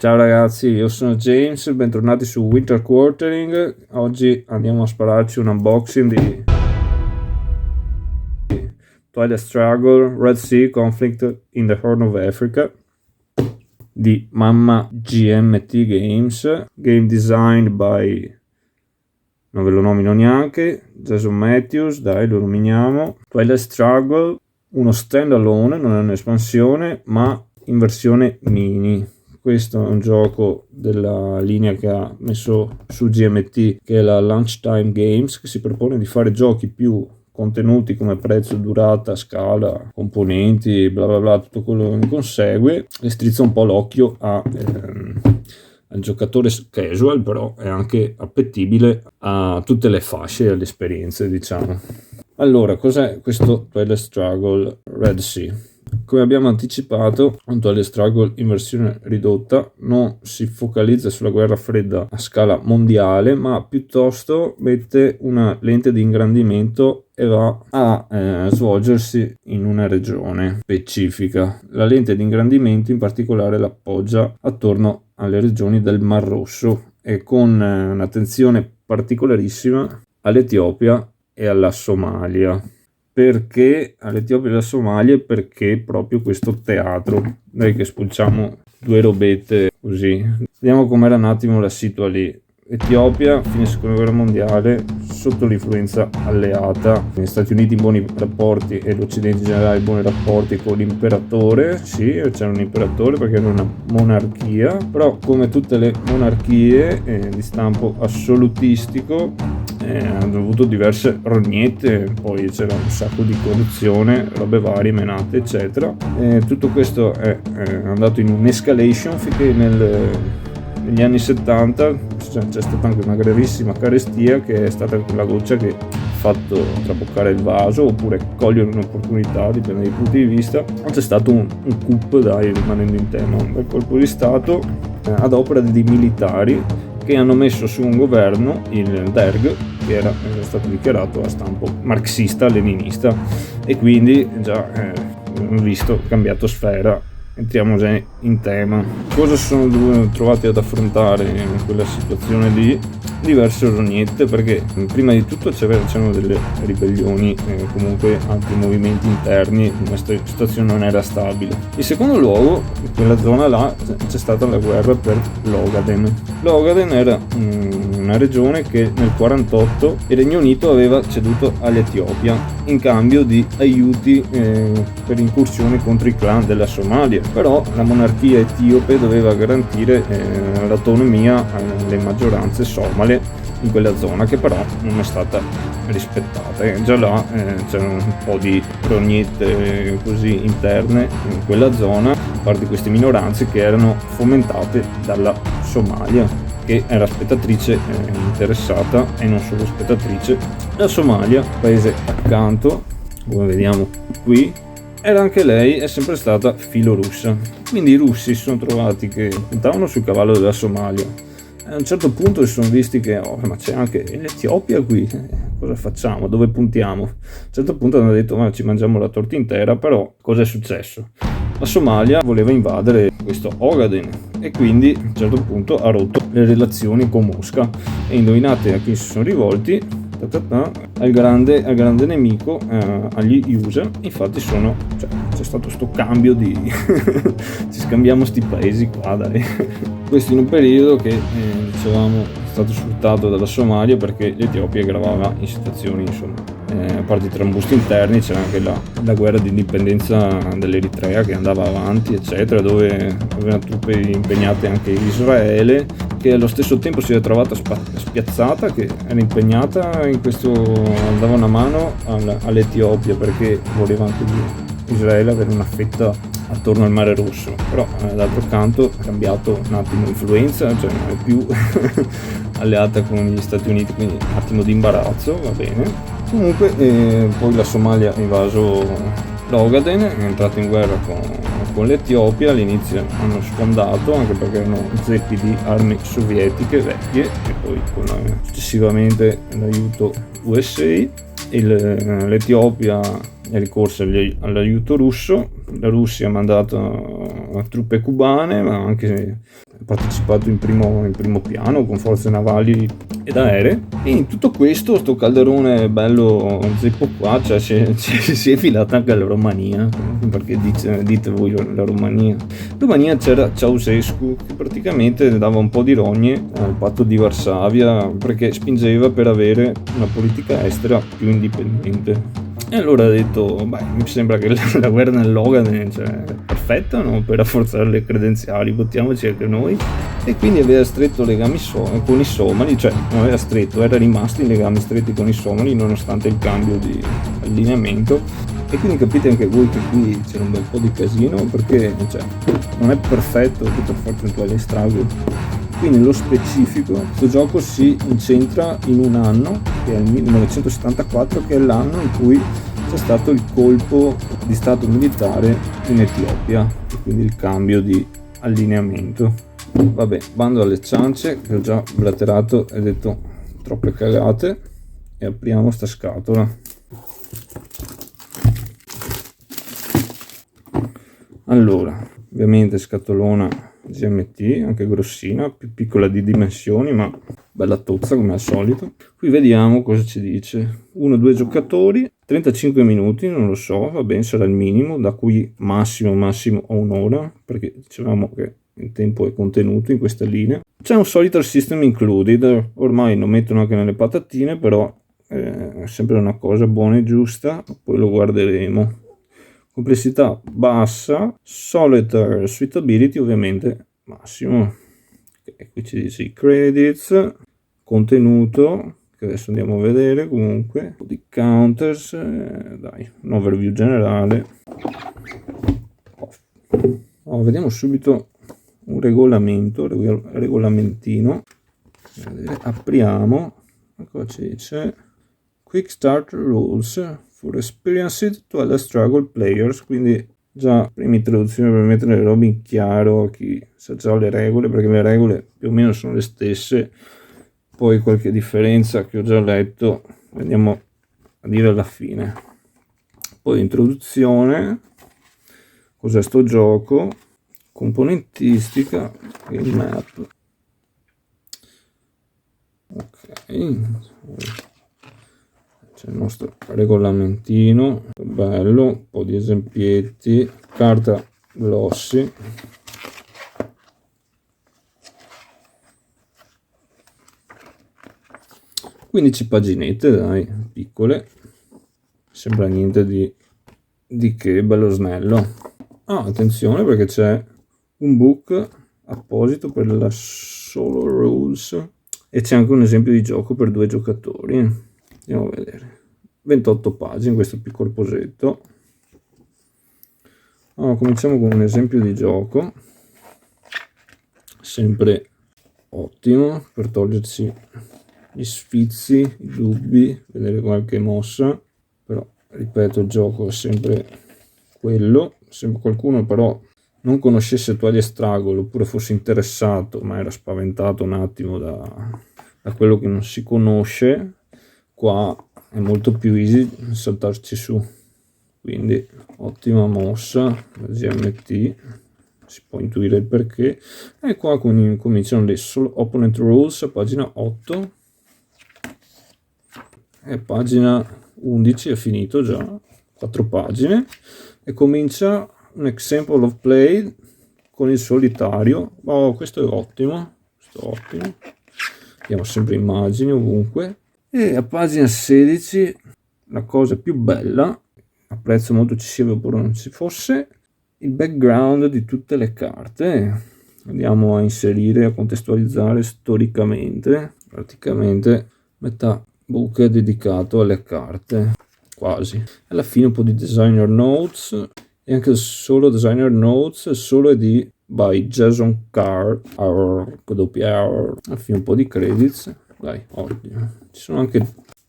Ciao ragazzi, io sono James, bentornati su Winter Quartering. Oggi andiamo a spararci un unboxing di Twilight Struggle Red Sea Conflict in the Horn of Africa di Mamma GMT Games, game designed by, non ve lo nomino neanche, Jason Matthews, dai lo nominiamo. Twilight Struggle, uno standalone, non è un'espansione, ma in versione mini. Questo è un gioco della linea che ha messo su GMT, che è la Lunchtime Games, che si propone di fare giochi più contenuti come prezzo, durata, scala, componenti, bla bla bla, tutto quello che ne consegue, e strizza un po' l'occhio al giocatore casual, però è anche appetibile a tutte le fasce e alle esperienze, diciamo. Allora, cos'è questo Twilight Struggle Red Sea? Come abbiamo anticipato, un Twilight Struggle in versione ridotta non si focalizza sulla guerra fredda a scala mondiale, ma piuttosto mette una lente di ingrandimento e va a svolgersi in una regione specifica. La lente di ingrandimento in particolare l'appoggia attorno alle regioni del Mar Rosso e con un'attenzione particolarissima all'Etiopia e alla Somalia. Perché all'Etiopia e alla Somalia? Perché proprio questo teatro. Noi che spulciamo due robette così. Vediamo com'era un attimo la situa lì. Etiopia, fine seconda guerra mondiale, sotto l'influenza alleata, gli Stati Uniti in buoni rapporti e l'Occidente in generale in buoni rapporti con l'imperatore. Sì, c'era un imperatore perché era una monarchia, però come tutte le monarchie di stampo assolutistico hanno avuto diverse rognette, poi c'era un sacco di corruzione, robe varie, menate eccetera. Tutto questo è andato in un'escalation finché negli anni 70 c'è stata anche una gravissima carestia che è stata quella goccia che ha fatto traboccare il vaso, oppure cogliere un'opportunità, dipende dai punti di vista. C'è stato un coup, dai, rimanendo in tema, un bel colpo di stato ad opera di militari che hanno messo su un governo, il Derg, che era stato dichiarato a stampo marxista-leninista, e quindi già visto, cambiato sfera. Entriamo già in tema. Cosa sono trovati ad affrontare in quella situazione lì? Diverse rognette, perché prima di tutto c'erano delle ribellioni, comunque altri movimenti interni, la situazione non era stabile. In secondo luogo, in quella zona là c'è stata la guerra per l'Ogaden. L'Ogaden era una regione che nel 48 il Regno Unito aveva ceduto all'Etiopia in cambio di aiuti per incursioni contro i clan della Somalia. Però la monarchia etiope doveva garantire l'autonomia alle maggioranze somale in quella zona, che però non è stata rispettata. E già là c'erano un po' di rognette così interne in quella zona, a parte queste minoranze che erano fomentate dalla Somalia, che era spettatrice interessata, e non solo spettatrice. La Somalia, paese accanto, come vediamo qui, era anche lei, è sempre stata filorussa. Quindi i russi si sono trovati che puntavano sul cavallo della Somalia. A un certo punto si sono visti che ma c'è anche l'Etiopia qui, cosa facciamo? Dove puntiamo? A un certo punto hanno detto ma ci mangiamo la torta intera. Però cosa è successo? La Somalia voleva invadere questo Ogaden e quindi a un certo punto ha rotto le relazioni con Mosca, e indovinate a chi si sono rivolti? Al grande nemico, agli USA. Infatti c'è stato sto cambio di ci scambiamo sti paesi qua, dai. Questo in un periodo che dicevamo è stato sfruttato dalla Somalia, perché l'Etiopia gravava in situazioni, insomma, a parte i trambusti interni, c'era anche la guerra di indipendenza dell'Eritrea che andava avanti eccetera, dove avevano truppe impegnate anche Israele, che allo stesso tempo si era trovata spiazzata, che era impegnata in questo, dava una mano all'Etiopia, perché voleva anche Israele avere una fetta attorno al Mare Rosso. Però d'altro canto ha cambiato un attimo influenza, cioè non è più alleata con gli Stati Uniti, quindi un attimo di imbarazzo, va bene. Comunque poi la Somalia ha invaso l'Ogaden, è entrata in guerra con l'Etiopia. All'inizio hanno sfondato, anche perché erano zeppi di armi sovietiche vecchie, e poi successivamente l'aiuto USA. L'Etiopia è ricorsa all'aiuto russo. La Russia ha mandato truppe cubane, ma anche partecipato in primo piano con forze navali ed aeree. E in tutto questo, sto calderone bello zeppo qua, cioè si è filata anche la Romania, perché dite voi la Romania. In Romania c'era Ceausescu, che praticamente dava un po' di rogne al patto di Varsavia, perché spingeva per avere una politica estera più indipendente. E allora ha detto, beh, mi sembra che la guerra nell'Ogaden, cioè, è perfetta, no? Per rafforzare le credenziali, buttiamoci anche noi. E quindi aveva stretto legami con i somali, cioè non aveva stretto, era rimasto in legami stretti con i somali nonostante il cambio di allineamento. E quindi capite anche voi che qui c'era un bel po' di casino, perché cioè, non è perfetto che per forza tu hai le strade. Qui nello specifico questo gioco si incentra in un anno, che è il 1974, che è l'anno in cui c'è stato il colpo di stato militare in Etiopia e quindi il cambio di allineamento. Vabbè, bando alle ciance, che ho già blaterato e detto troppe cagate, e apriamo sta scatola. Allora, ovviamente scatolona GMT, anche grossina, più piccola di dimensioni, ma bella tozza come al solito. Qui vediamo cosa ci dice. 1-2 giocatori, 35 minuti, non lo so, va bene, sarà il minimo, da cui massimo a un'ora, perché dicevamo che il tempo è contenuto in questa linea. C'è un solitaire system included, ormai lo mettono anche nelle patatine, però è sempre una cosa buona e giusta, poi lo guarderemo. Complessità bassa, solitaire suitability ovviamente massimo. Okay, qui ci dice i credits, contenuto, che adesso andiamo a vedere comunque, un po' di counters, dai, un overview generale. Vediamo subito un regolamentino. Apriamo, cosa ci dice? Quick Start Rules for Experienced to Elder Struggle Players, quindi già prima introduzione per mettere le robe in chiaro a chi sa già le regole, perché le regole più o meno sono le stesse, poi qualche differenza che ho già letto andiamo a dire alla fine. Poi introduzione, cos'è sto gioco, componentistica, game map, ok. C'è il nostro regolamentino, bello, un po' di esempietti, carta glossy. 15 paginette, dai, piccole, sembra niente di che, bello snello. Attenzione perché c'è un book apposito per la solo rules e c'è anche un esempio di gioco per 2 giocatori. Andiamo a vedere. 28 pagine in questo piccolo posetto. Cominciamo con un esempio di gioco, sempre ottimo per toglierci gli sfizi, i dubbi, vedere qualche mossa, però ripeto, il gioco è sempre quello. Se qualcuno però non conoscesse Twilight Struggle oppure fosse interessato ma era spaventato un attimo da quello che non si conosce, qua è molto più easy saltarci su, quindi ottima mossa la GMT, si può intuire il perché. E qua cominciano le solo opponent rules a pagina 8 e pagina 11 è finito già, 4 pagine, e comincia un example of play con il solitario. Questo è ottimo, abbiamo sempre immagini ovunque. E a pagina 16 la cosa più bella, apprezzo molto ci sia oppure non ci fosse, il background di tutte le carte. Andiamo a inserire, a contestualizzare storicamente, praticamente metà book è dedicato alle carte, quasi. Alla fine un po' di designer notes, e anche solo designer notes, solo è di by Jason Carr, alla fine un po' di credits, dai, ottimo. Ci sono anche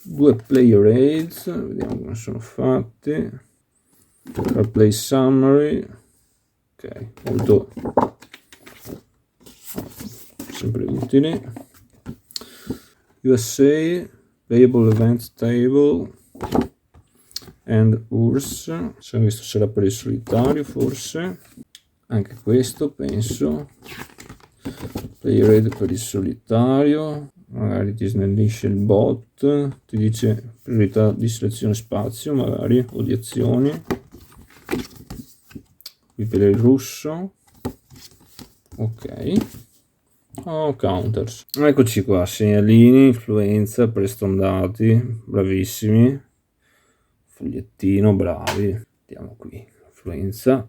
2 player aids, vediamo come sono fatti. Play summary, ok, molto sempre utili. USA playable events table and URSS, questo sarà per il solitario forse, anche questo penso. Play red per il solitario, magari ti snellisce il bot, ti dice priorità di selezione spazio magari o di azioni. Qui per il russo, ok. Counters, eccoci qua, segnalini, influenza, prestondati, bravissimi, fogliettino, bravi. Andiamo qui, influenza,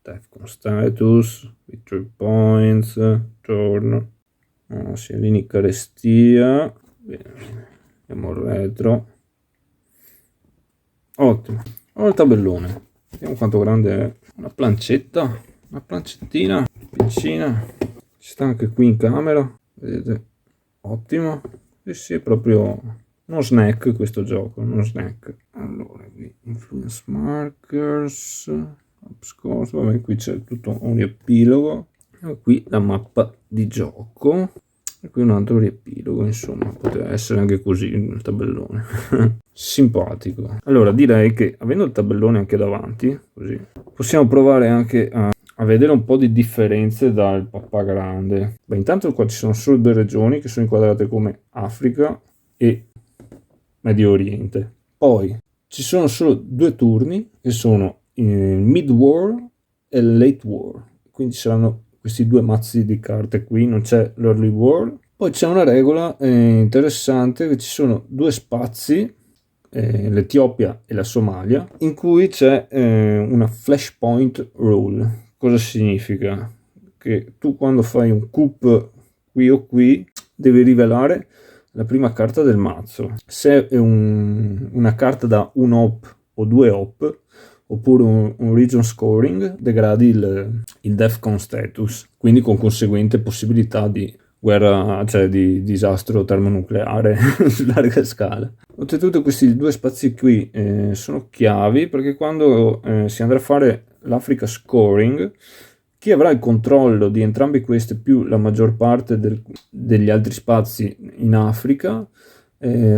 Defcon status, victory points, turn, segnalini, carestia, bene, andiamo al retro, ottimo. Ora il tabellone, vediamo quanto grande è, una plancettina piccina, ci sta anche qui in camera, vedete, ottimo, sì, è proprio uno snack questo gioco, uno snack. Allora qui influence markers, upscores, vabbè, qui c'è tutto un riepilogo, e qui la mappa di gioco, e qui un altro riepilogo, insomma poteva essere anche così il tabellone. Simpatico. Allora direi che avendo il tabellone anche davanti, così possiamo provare anche a vedere un po' di differenze dal pappagrande. Beh, intanto qua ci sono solo due regioni che sono inquadrate come Africa e Medio Oriente. Poi ci sono solo due turni che sono il Mid War e il Late War, quindi saranno questi due mazzi di carte qui, non c'è l'Early War. Poi c'è una regola interessante, che ci sono due spazi, l'Etiopia e la Somalia, in cui c'è una flashpoint rule. Cosa significa? Che tu quando fai un coup qui o qui devi rivelare la prima carta del mazzo. Se è una carta da un op o due op, oppure un region scoring, degradi il Defcon status, quindi con conseguente possibilità di guerra, cioè di disastro termonucleare su larga scala. Oltretutto questi due spazi qui sono chiavi, perché quando si andrà a fare l'Africa scoring, chi avrà il controllo di entrambi questi più la maggior parte degli altri spazi in Africa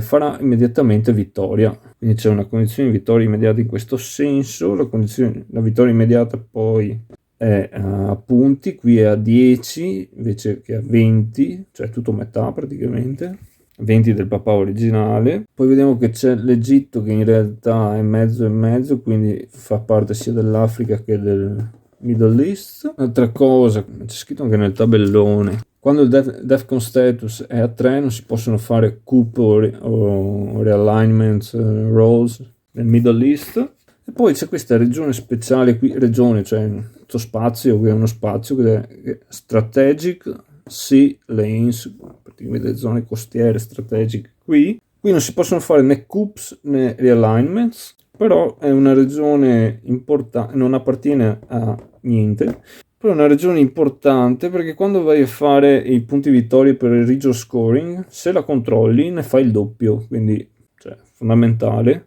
farà immediatamente vittoria. Quindi c'è una condizione di vittoria immediata in questo senso. La vittoria immediata poi è a punti, qui è a 10 invece che a 20, cioè tutto metà praticamente, 20 del papà originale. Poi vediamo che c'è l'Egitto, che in realtà è mezzo e mezzo, quindi fa parte sia dell'Africa che del Middle East. Altra cosa, c'è scritto anche nel tabellone, quando il Defcon status è a 3 non si possono fare coup o realignment rolls nel Middle East. E poi c'è questa regione speciale qui, regione, cioè questo spazio che è uno spazio che è Strategic Sea Lanes, praticamente zone costiere strategiche qui non si possono fare né coups né realignments, però è una regione importante, non appartiene a niente, però è una regione importante perché quando vai a fare i punti vittoria per il region scoring, se la controlli ne fai il doppio, quindi cioè, fondamentale.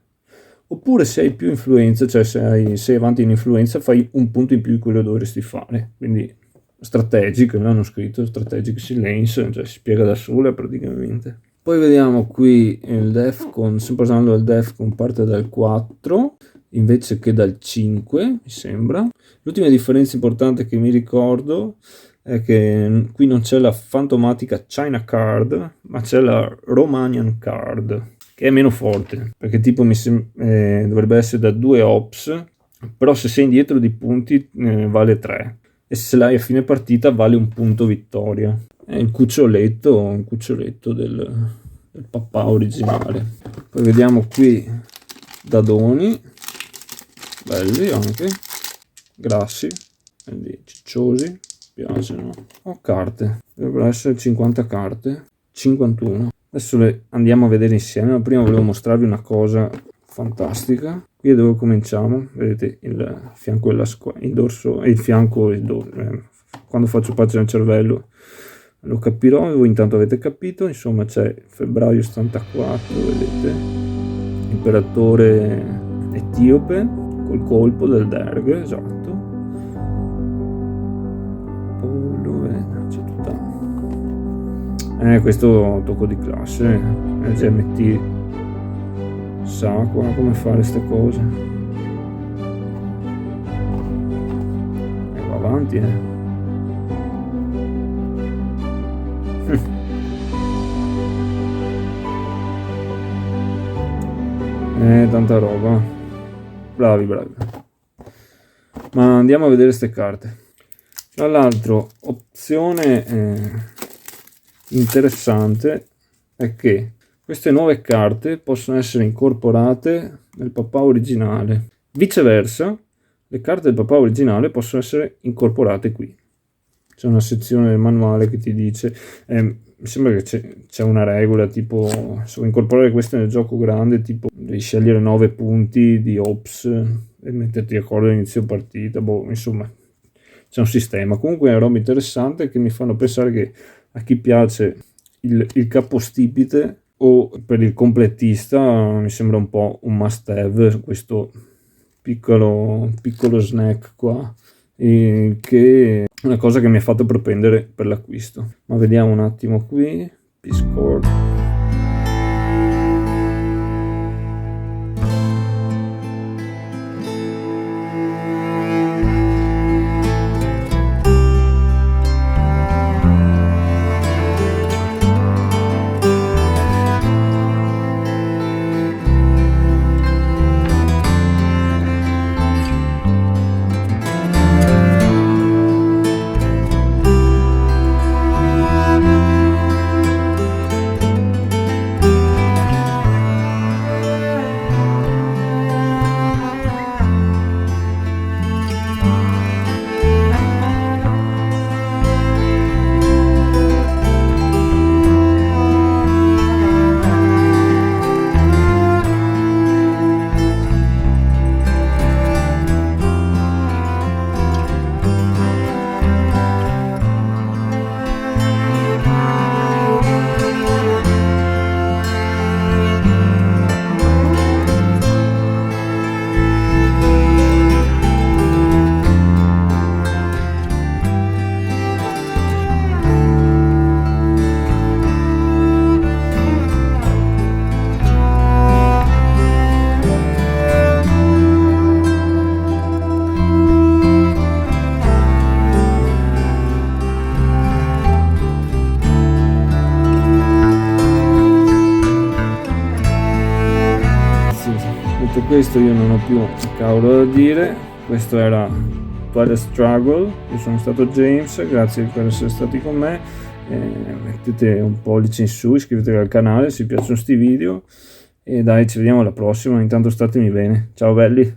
Oppure se hai più influenza, cioè se sei avanti in influenza, fai un punto in più di quello che dovresti fare. Quindi strategic, l'hanno scritto, strategic sea lanes, cioè si spiega da sola praticamente. Poi vediamo qui il Defcon, sempre usando il Defcon, parte dal 4 invece che dal 5, mi sembra. L'ultima differenza importante che mi ricordo è che qui non c'è la fantomatica China card, ma c'è la Romanian card, che è meno forte, perché tipo dovrebbe essere da 2 ops, però se sei indietro di punti vale 3, e se l'hai a fine partita vale un punto vittoria. È il cuccioletto del papà originale. Poi vediamo qui dadoni, belli anche, grassi, quindi cicciosi, piacciono. Ho carte, dovrebbero essere 50 carte, 51. Adesso le andiamo a vedere insieme, ma prima volevo mostrarvi una cosa fantastica. Qui è dove cominciamo, vedete il fianco della il dorso e il fianco, quando faccio pace nel cervello lo capirò, voi intanto avete capito. Insomma c'è febbraio 74, vedete, imperatore etiope col colpo del Derg, esatto. C'è tutta questo tocco di classe, GMT sa qua come fare queste cose, e va avanti tanta roba. Bravi. Ma andiamo a vedere queste carte. Tra l'altro, opzione interessante è che queste nuove carte possono essere incorporate nel papà originale. Viceversa, le carte del papà originale possono essere incorporate qui. C'è una sezione del manuale che ti dice, mi sembra che c'è una regola tipo, se vuoi incorporare queste nel gioco grande, tipo devi scegliere 9 punti di Ops e metterti d'accordo all'inizio partita, insomma c'è un sistema. Comunque è una roba interessante che mi fanno pensare che a chi piace il capostipite o per il completista mi sembra un po' un must have questo piccolo snack qua, che è una cosa che mi ha fatto propendere per l'acquisto. Ma vediamo un attimo qui, P-Score. Detto questo, io non ho più cavolo da dire. Questo era Twilight Struggle. Io sono stato James, grazie per essere stati con me. Mettete un pollice in su, iscrivetevi al canale se vi piacciono sti video e dai, ci vediamo alla prossima. Intanto statemi bene, ciao belli.